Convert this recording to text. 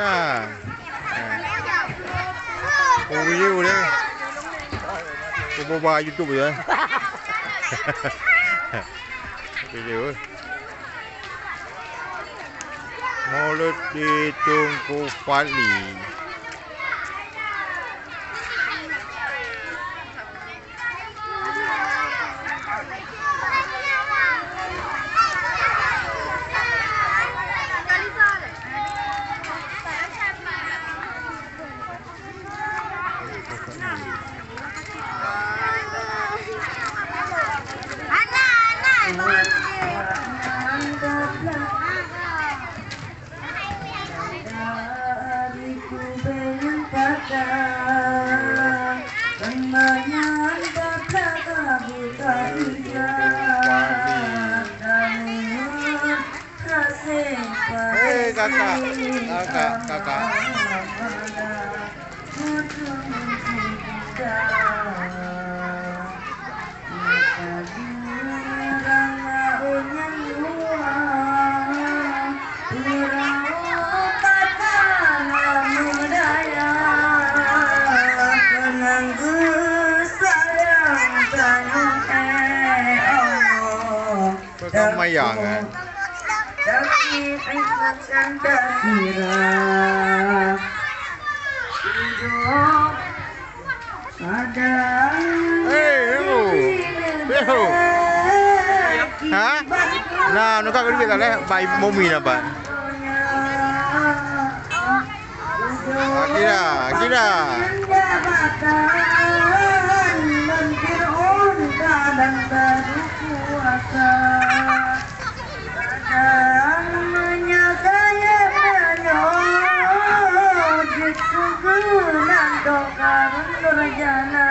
Nah. Review dia. Buat YouTube je. Video. Maulid di Tunku Fadli. Kakak. Kamu yang tapi akan tak kira hidup ada hả? Nào nó các cái việc là bài mô mì là bạn kira Nurjana